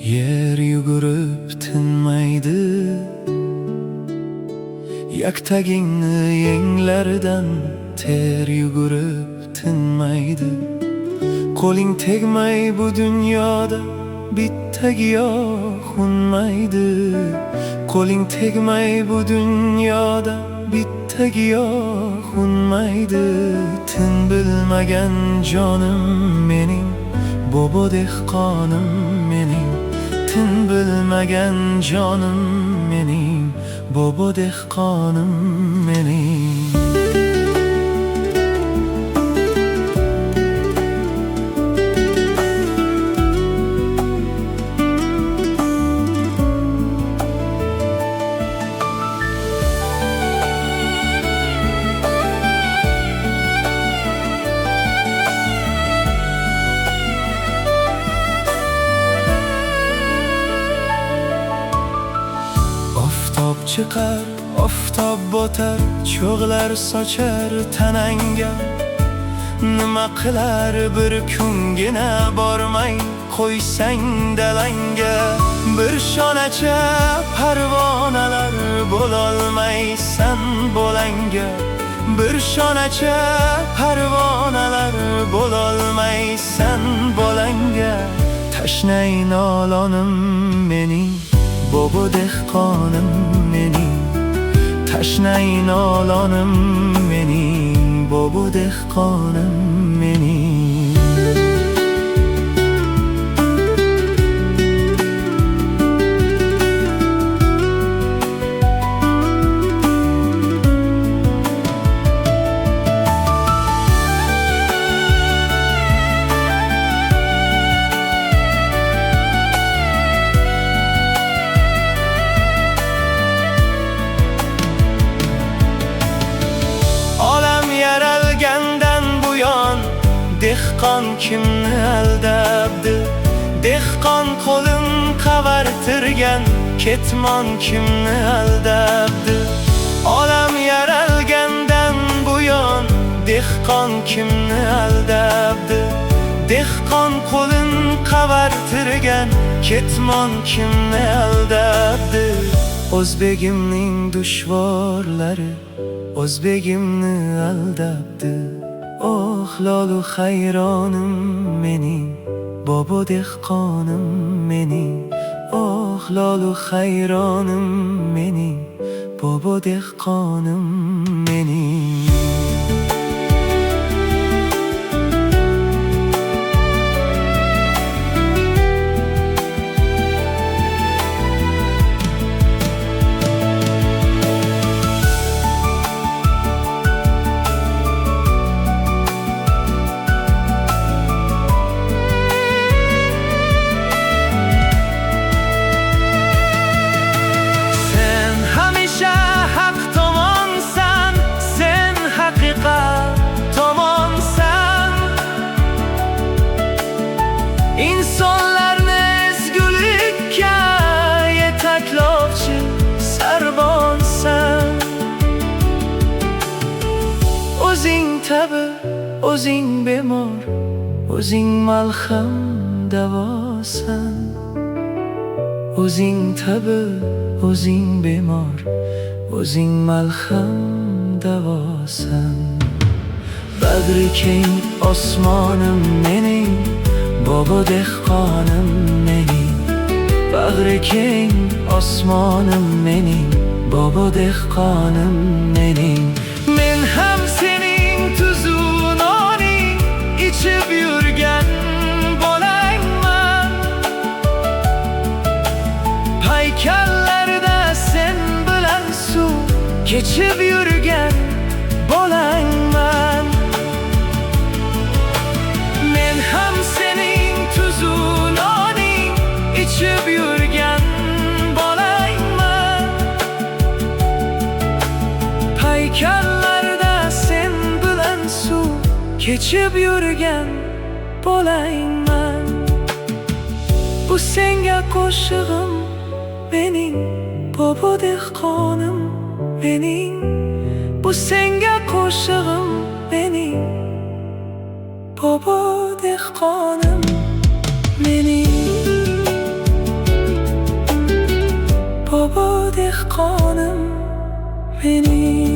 Yer yugurib tinmaydi, yaktagingni yenglaridan ter yugurib tinmaydi. Qo'ling tegmay bu dunyoda bitta giyoh unmaydi. Qo'ling tegmay bu dunyoda bitta giyoh unmaydi. Tin bilmagan jonim mening, bobo dehqonim mening. Tin bilmagan jonim mening, bobo dehqonim mening. Oftob chiqar, oftob botar, cho'g'lar sochar tanangga. Nima qilar bir kungina bormay qo'ysang dalangga. Bir shonacha parvonalar bo'lolmaysan bo'langa. Bir shonacha parvonalar bo'lolmaysan bo'langa. Tashnay nolonim mening, bobo dehqonim mening. Tashnay nolonim mening, bobo dehqonim mening. Dehqon kimni aldabdi? Dehqon qo'lin qavartirgan ketmon kimni aldabdi? Olam yaralgandan buyon dehqon kimni aldabdi? Dehqon qo'lin qavartirgan ketmon kimni aldabdi? O'zbegimning dushvorlari o'zbegimni aldabdi. Oh lolu hayronim mening, bobo dehqonim mening. Oh lolu hayronim mening, bobo dehqonim mening. İnsonlarni ezgulikka yetaklovchi sarbonsan. O'zing tabi, o'zing bemor, o'zing malham davosan. O'zing tabi, o'zing bemor, o'zing malham davosan. Bag'ri keng osmonim mening, bobo dehqonim mening. Bag'ri keng osmonim mening, bobo dehqonim mening. Men ham sening tuzunoning ichib yurgan bo'langman. Paykallarda sen bilan suv kechib yurgan bo'langman. Men ham sening tuzunoning ichib yurgan bo'langman. Paykallarda sen bilan suv kechib yurgan bo'langman. Bu senga qo'shig'im mening, bobo dehqonim mening. Bu senga qo'shig'im mening, bobo dehqonim mening. xonım benim.